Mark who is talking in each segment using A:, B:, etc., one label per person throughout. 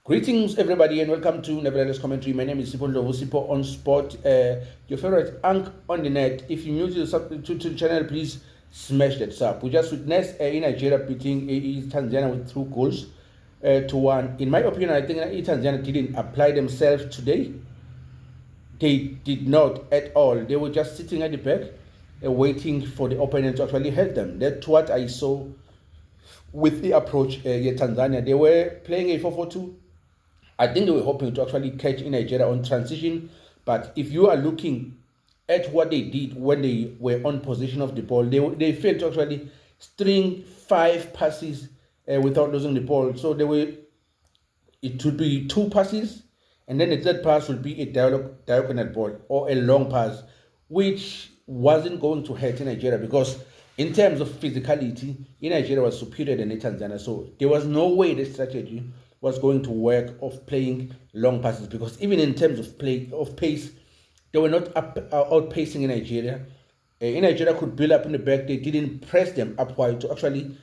A: Greetings, everybody, and welcome to Nevertheless Commentary. My name is Sipho Ndlovu, Sipho on Sport, your favorite unk on the net. If you're new to the channel, please smash that sub. We just witnessed Nigeria beating Tanzania with 2 goals to 1. In my opinion, I think Tanzania didn't apply themselves today. They did not at all. They were just sitting at the back, waiting for the opponent to actually help them. That's what I saw with the approach Tanzania. They were playing a 4-4-2. I think they were hoping to actually catch in Nigeria on transition, but if you are looking at what they did when they were on possession of the ball, they failed to actually string 5 passes without losing the ball. So it would be 2 passes, and then the third pass would be a diagonal ball or a long pass, which wasn't going to hurt in Nigeria because in terms of physicality, Nigeria was superior than Tanzania. So there was no way the strategy was going to work of playing long passes, because even in terms of pace, they were not outpacing in Nigeria. Nigeria could build up in the back. They didn't press them up high to actually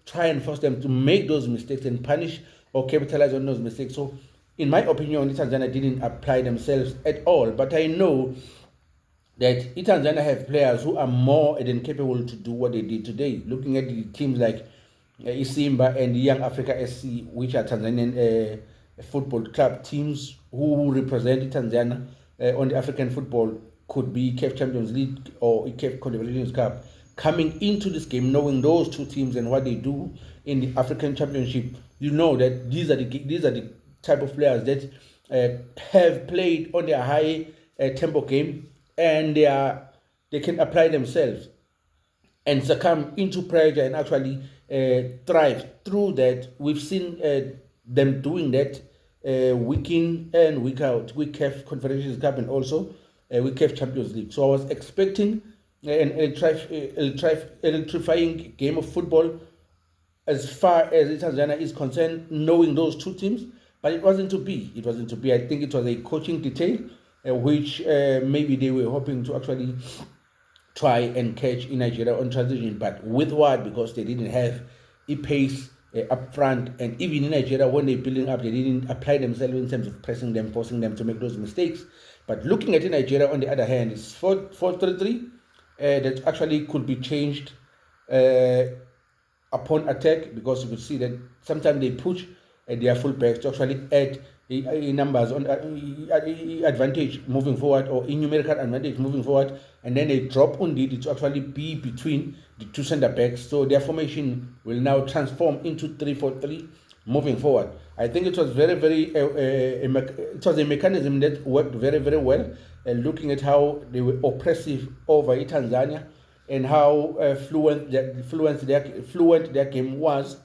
A: try and force them to make those mistakes and punish or capitalize on those mistakes. So in my opinion, Tanzania didn't apply themselves at all. But I know that Tanzania have players who are more than capable to do what they did today. Looking at the teams like Isimba and Young Africa SC, which are Tanzanian football club teams who represent Tanzania on the African football, could be CAF Champions League or CAF Confederations Cup, coming into this game, knowing those 2 teams and what they do in the African Championship, you know that these are the type of players that have played on their high tempo game, and they can apply themselves and succumb into pressure and actually thrive through that. We've seen them doing that week in and week out, with CAF Confederations Cup and also with CAF Champions League. So I was expecting an electrifying game of football as far as Tanzania is concerned, knowing those 2 teams, but it wasn't to be. I think it was a coaching detail, which maybe they were hoping to actually try and catch in Nigeria on transition, but with what? Because they didn't have a pace up front, and even in Nigeria, when they're building up, they didn't apply themselves in terms of pressing them, forcing them to make those mistakes. But looking at Nigeria, on the other hand, it's 4-3-3 that actually could be changed upon attack, because you could see that sometimes they push their fullbacks to actually add numbers on advantage moving forward, or in numerical advantage moving forward, and then they drop on it to actually be between the 2 center backs. So their formation will now transform into 3-4-3 moving forward. I think it was it was a mechanism that worked very, very well. Looking at how they were oppressive over Tanzania and how fluent their game was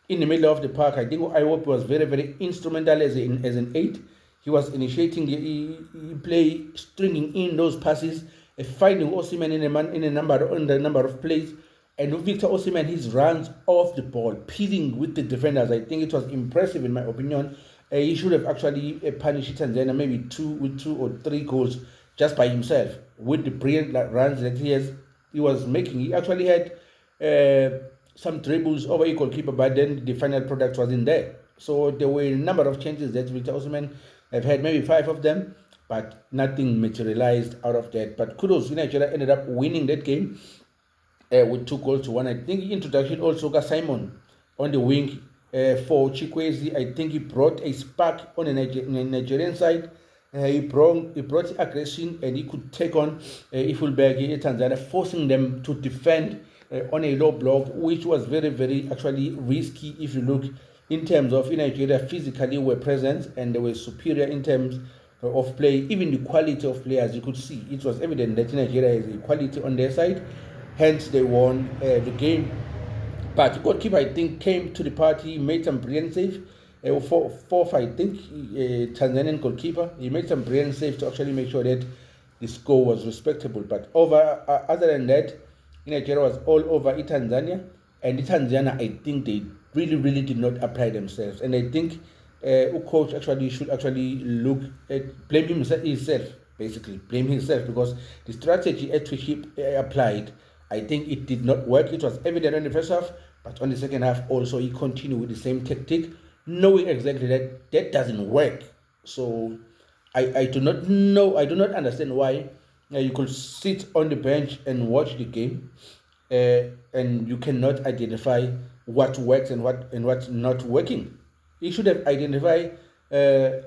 A: in the middle of the park. I think Iwobi was very, very instrumental as an 8. He was initiating the play, stringing in those passes, finding Osimhen in the number of plays, and Victor Osimhen, his runs off the ball, pitting with the defenders. I think it was impressive in my opinion. He should have actually punished Tanzania maybe 2 or 3 goals just by himself, with the brilliant runs that he was making. He actually had some dribbles over a goalkeeper, but then the final product wasn't there. So there were a number of changes that Victor Osimhen have had, maybe 5 of them, but nothing materialized out of that. But kudos, Nigeria ended up winning that game with 2-1. I think introduction also got Simon on the wing for Chikwezi. I think he brought a spark on the Nigerian side. He brought aggression, and he could take on a fullback in Tanzania, forcing them to defend on a low block, which was very, very actually risky. If you look in terms of Nigeria physically were present and they were superior in terms of play, even the quality of players, you could see it was evident that Nigeria has a quality on their side, hence they won the game. But the goalkeeper, I think, came to the party, made some brilliant save. Fourth, I think, Tanzanian goalkeeper, he made some brilliant saves to actually make sure that the score was respectable. But other than that, Nigeria was all over Tanzania, and Tanzania, I think they really, really did not apply themselves. And I think coach should look at blame himself, because the strategy at which he applied, I think it did not work. It was evident in the first half, but on the second half also he continued with the same tactic, knowing exactly that that doesn't work. So I do not know, I do not understand why you could sit on the bench and watch the game, and you cannot identify what works and what's not working. You should have identified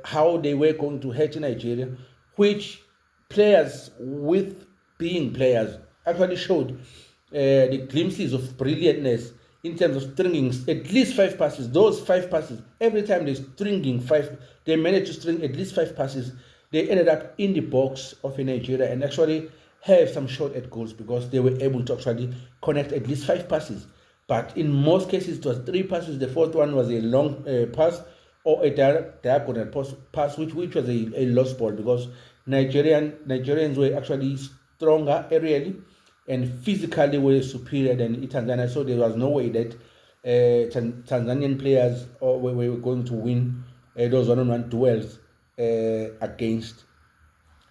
A: how they were going to hurt Nigeria, which players with being players actually showed the glimpses of brilliantness in terms of stringing at least 5 passes. Those 5 passes, every time they stringing five, they managed to string at least 5 passes. They ended up in the box of Nigeria and actually have some shot at goals because they were able to actually connect at least 5 passes. But in most cases, it was 3 passes. The fourth one was a long pass or a diagonal pass, which was a lost ball because Nigerians were actually stronger aerially and physically were superior than Tanzania. So there was no way that Tanzanian players were going to win those one-on-one duels against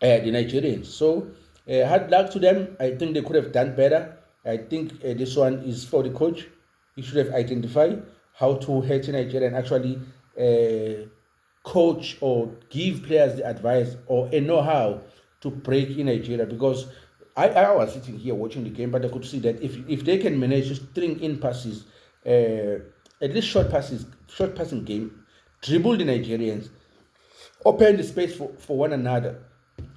A: the Nigerians. So hard luck to them. I think they could have done better. I think this one is for the coach. He should have identified how to hurt Nigeria and actually coach or give players the advice or a know-how to break in Nigeria, because I was sitting here watching the game, but I could see that if they can manage to string in passes, at least short passing game, dribble the Nigerians, open the space for one another,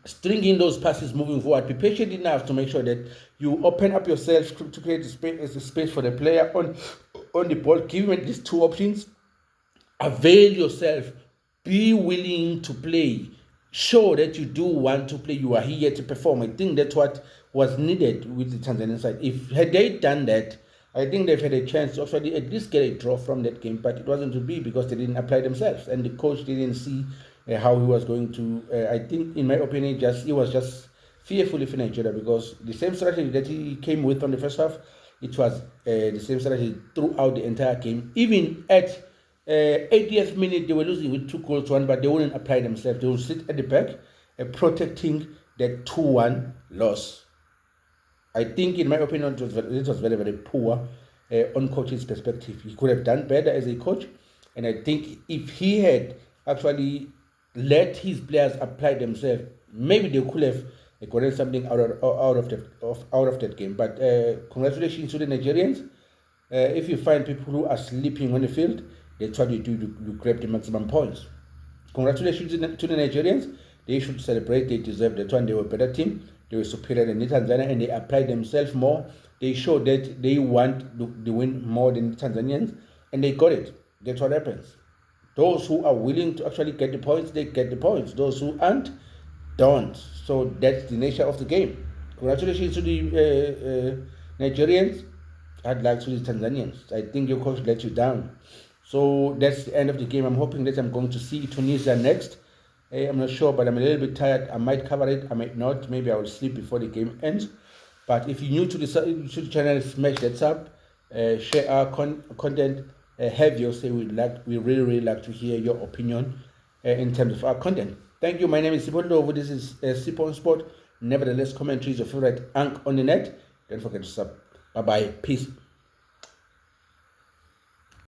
A: string in those passes moving forward, be patient enough to make sure that you open up yourself to create the space for the player on the ball, give him at least 2 options, avail yourself, be willing to play, show that you do want to play, you are here to perform. I think that's what was needed with the Tanzanian side. If had they done that, I think they've had a chance to actually at least get a draw from that game, but it wasn't to be because they didn't apply themselves and the coach didn't see how he was going to. I think, in my opinion, he was just fearful for Nigeria because the same strategy that he came with on the first half, it was the same strategy throughout the entire game. Even at 80th minute, they were losing with 2-1, but they wouldn't apply themselves. They would sit at the back, protecting that 2-1 loss. I think, in my opinion, it was very, very poor on coach's perspective. He could have done better as a coach, and I think if he had actually let his players apply themselves, maybe they could have gotten something out of that game. But congratulations to the Nigerians. If you find people who are sleeping on the field, that's what you do. You grab the maximum points. Congratulations to the Nigerians. They should celebrate. They deserve that one. They were a better team. They were superior than Tanzania, and they applied themselves more. They showed that they want the win more than the Tanzanians, and they got it. That's what happens. Those who are willing to actually get the points, they get the points. Those who aren't, don't. So that's the nature of the game. Congratulations to the Nigerians. I'd like to the Tanzanians. I think your coach let you down. So that's the end of the game. I'm hoping that I'm going to see Tunisia next. I'm not sure, but I'm a little bit tired. I might cover it, I might not. Maybe I will sleep before the game ends. But if you're new to the channel, smash that sub, share our content, have your say. We really like to hear your opinion in terms of our content. Thank you. My name is Sipon Lovo. This is Sipon Sport. Nevertheless, commentary is your favorite anchor on the net. Don't forget to sub. Bye bye. Peace.